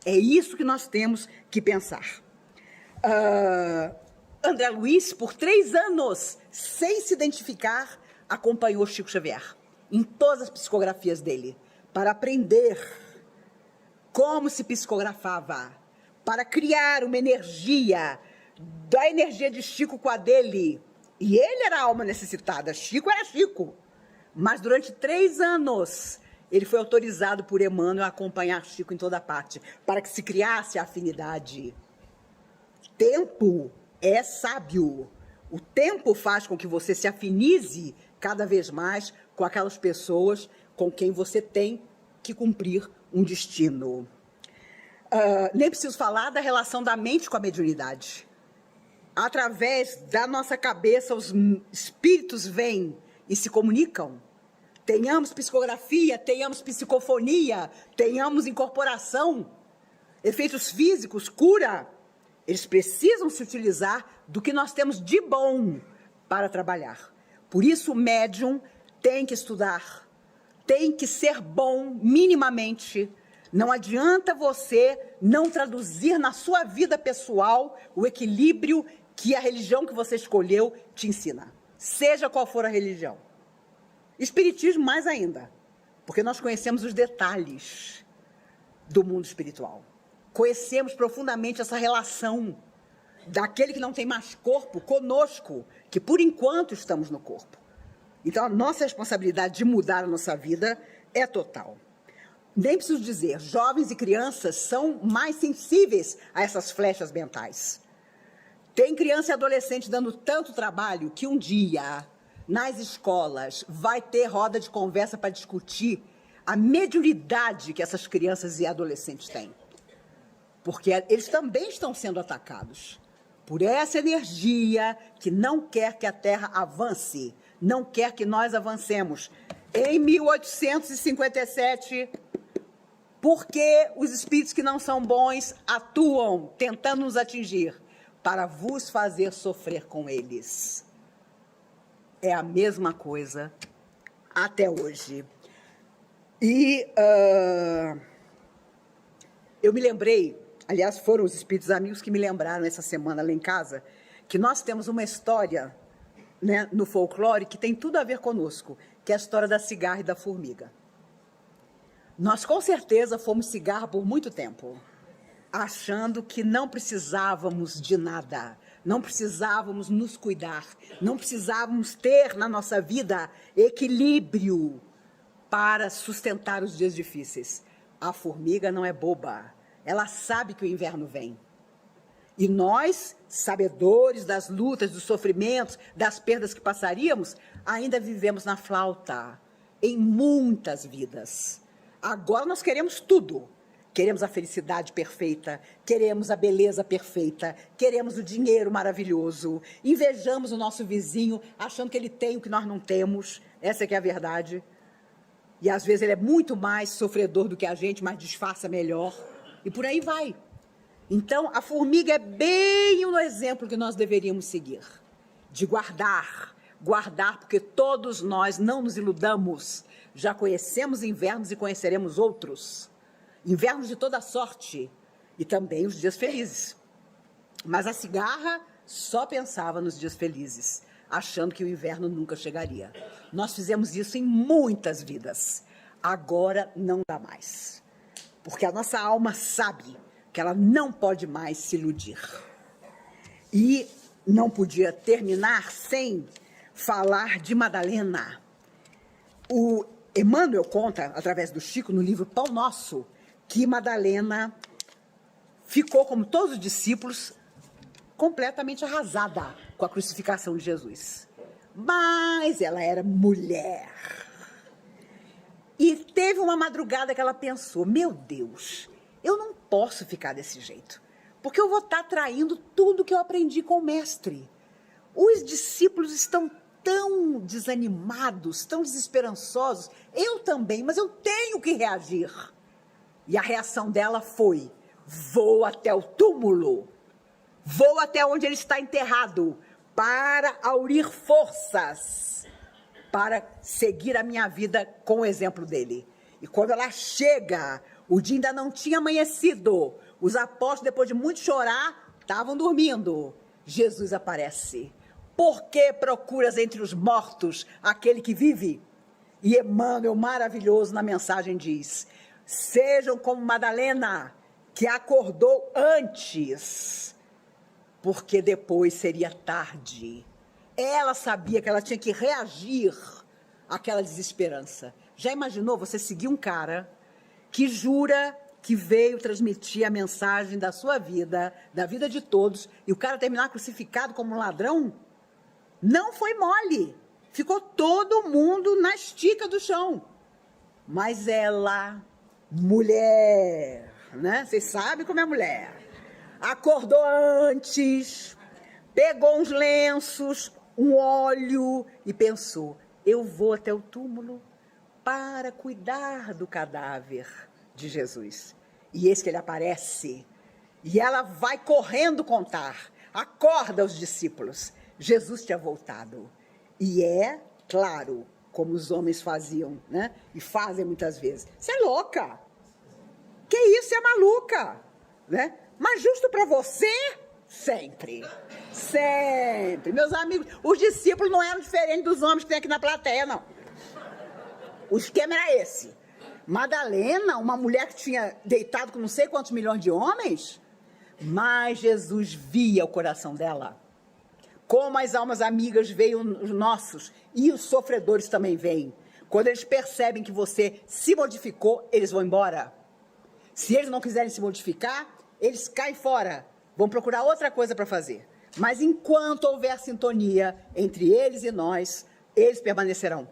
É isso que nós temos que pensar. André Luiz, por 3 anos, sem se identificar, acompanhou Chico Xavier em todas as psicografias dele, para aprender como se psicografava, para criar uma energia, da energia de Chico com a dele. E ele era a alma necessitada, Chico era Chico. Mas durante 3 anos, ele foi autorizado por Emmanuel a acompanhar Chico em toda parte, para que se criasse a afinidade. Tempo é sábio. O tempo faz com que você se afinize cada vez mais com aquelas pessoas com quem você tem que cumprir um destino. Nem preciso falar da relação da mente com a mediunidade. Através da nossa cabeça, os espíritos vêm e se comunicam. Tenhamos psicografia, tenhamos psicofonia, tenhamos incorporação, efeitos físicos, cura. Eles precisam se utilizar do que nós temos de bom para trabalhar. Por isso, o médium tem que estudar, tem que ser bom minimamente. Não adianta você não traduzir na sua vida pessoal o equilíbrio que a religião que você escolheu te ensina, seja qual for a religião. Espiritismo mais ainda, porque nós conhecemos os detalhes do mundo espiritual. Conhecemos profundamente essa relação daquele que não tem mais corpo conosco, que por enquanto estamos no corpo. Então, a nossa responsabilidade de mudar a nossa vida é total. Nem preciso dizer, jovens e crianças são mais sensíveis a essas flechas mentais. Tem criança e adolescente dando tanto trabalho que um dia, nas escolas, vai ter roda de conversa para discutir a mediunidade que essas crianças e adolescentes têm. Porque eles também estão sendo atacados por essa energia que não quer que a Terra avance, não quer que nós avancemos. Em 1857, porque os espíritos que não são bons atuam tentando nos atingir para vos fazer sofrer com eles. É a mesma coisa até hoje. E eu me lembrei, aliás, foram os espíritos amigos que me lembraram essa semana lá em casa, que nós temos uma história, né, no folclore que tem tudo a ver conosco, que é a história da cigarra e da formiga. Nós, com certeza, fomos cigarra por muito tempo, achando que não precisávamos de nada, não precisávamos nos cuidar, não precisávamos ter na nossa vida equilíbrio para sustentar os dias difíceis. A formiga não é boba, ela sabe que o inverno vem. E nós, sabedores das lutas, dos sofrimentos, das perdas que passaríamos, ainda vivemos na flauta, em muitas vidas. Agora nós queremos tudo. Queremos a felicidade perfeita, queremos a beleza perfeita, queremos o dinheiro maravilhoso, invejamos o nosso vizinho, achando que ele tem o que nós não temos. Essa é que é a verdade. E às vezes ele é muito mais sofredor do que a gente, mas disfarça melhor. E por aí vai. Então, a formiga é bem um exemplo que nós deveríamos seguir. De guardar, porque todos nós, não nos iludamos, já conhecemos invernos e conheceremos outros. Invernos de toda sorte e também os dias felizes. Mas a cigarra só pensava nos dias felizes, achando que o inverno nunca chegaria. Nós fizemos isso em muitas vidas. Agora não dá mais. Porque a nossa alma sabe que ela não pode mais se iludir. E não podia terminar sem falar de Madalena. O Emmanuel conta, através do Chico, no livro Pão Nosso, que Madalena ficou, como todos os discípulos, completamente arrasada com a crucificação de Jesus. Mas ela era mulher. E teve uma madrugada que ela pensou, meu Deus, eu não posso ficar desse jeito, porque eu vou estar traindo tudo que eu aprendi com o mestre. Os discípulos estão tão desanimados, tão desesperançosos, eu também, mas eu tenho que reagir. E a reação dela foi, vou até o túmulo, vou até onde ele está enterrado, para aurir forças, para seguir a minha vida com o exemplo dele. E quando ela chega, O dia ainda não tinha amanhecido. Os apóstolos, depois de muito chorar, estavam dormindo. Jesus aparece. Por que procuras entre os mortos aquele que vive? E Emmanuel, maravilhoso, na mensagem diz: sejam como Madalena, que acordou antes, porque depois seria tarde. Ela sabia que ela tinha que reagir àquela desesperança. Já imaginou você seguir um cara que jura que veio transmitir a mensagem da sua vida, da vida de todos, e o cara terminar crucificado como um ladrão? Não foi mole. Ficou todo mundo na estica do chão. Mas ela, mulher, né? Vocês sabem como é mulher. Acordou antes, pegou uns lenços, um óleo e pensou: eu vou até o túmulo para cuidar do cadáver de Jesus. E eis que ele aparece. E ela vai correndo contar. Acorda os discípulos. Jesus tinha voltado. E é, claro, como os homens faziam, né? E fazem muitas vezes. Você é louca. Que isso, você é maluca. Né? Mas justo para você, sempre. Sempre. Meus amigos, os discípulos não eram diferentes dos homens que tem aqui na plateia, não. O esquema era esse. Madalena, uma mulher que tinha deitado com não sei quantos milhões de homens, mas Jesus via o coração dela. Como as almas amigas veem os nossos, e os sofredores também veem. Quando eles percebem que você se modificou, eles vão embora. Se eles não quiserem se modificar, eles caem fora, vão procurar outra coisa para fazer. Mas enquanto houver sintonia entre eles e nós, eles permanecerão.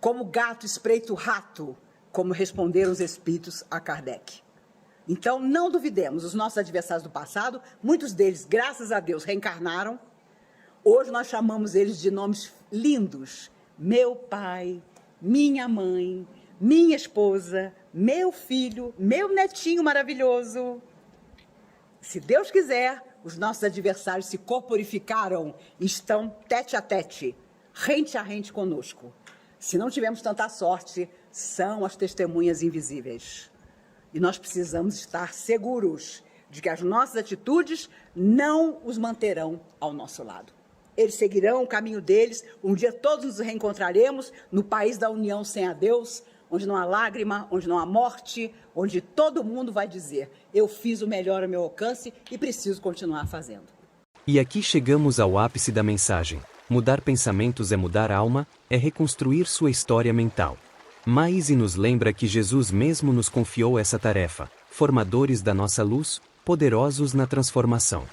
Como gato espreita o rato, como responderam os espíritos a Kardec. Então, não duvidemos, os nossos adversários do passado, muitos deles, graças a Deus, reencarnaram. Hoje nós chamamos eles de nomes lindos. Meu pai, minha mãe, minha esposa, meu filho, meu netinho maravilhoso. Se Deus quiser, os nossos adversários se corporificaram e estão tete a tete, rente a rente conosco. Se não tivermos tanta sorte, são as testemunhas invisíveis. E nós precisamos estar seguros de que as nossas atitudes não os manterão ao nosso lado. Eles seguirão o caminho deles. Um dia todos nos reencontraremos no país da união sem adeus, onde não há lágrima, onde não há morte, onde todo mundo vai dizer: eu fiz o melhor ao meu alcance e preciso continuar fazendo. E aqui chegamos ao ápice da mensagem. Mudar pensamentos é mudar a alma, é reconstruir sua história mental. Maíse nos lembra que Jesus mesmo nos confiou essa tarefa, formadores da nossa luz, poderosos na transformação.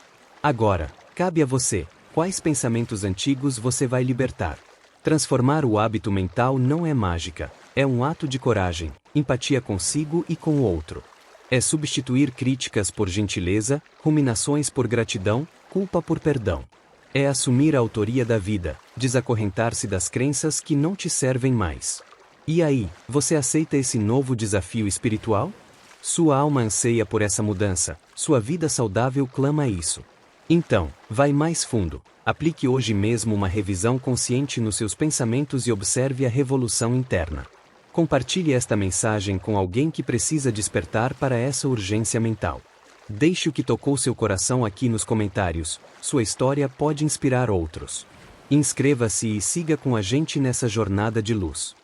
Agora, cabe a você, quais pensamentos antigos você vai libertar? Transformar o hábito mental não é mágica, é um ato de coragem, empatia consigo e com o outro. É substituir críticas por gentileza, ruminações por gratidão, culpa por perdão. É assumir a autoria da vida, desacorrentar-se das crenças que não te servem mais. E aí, você aceita esse novo desafio espiritual? Sua alma anseia por essa mudança, sua vida saudável clama isso. Então, vai mais fundo, aplique hoje mesmo uma revisão consciente nos seus pensamentos e observe a revolução interna. Compartilhe esta mensagem com alguém que precisa despertar para essa urgência mental. Deixe o que tocou seu coração aqui nos comentários, sua história pode inspirar outros. Inscreva-se e siga com a gente nessa jornada de luz.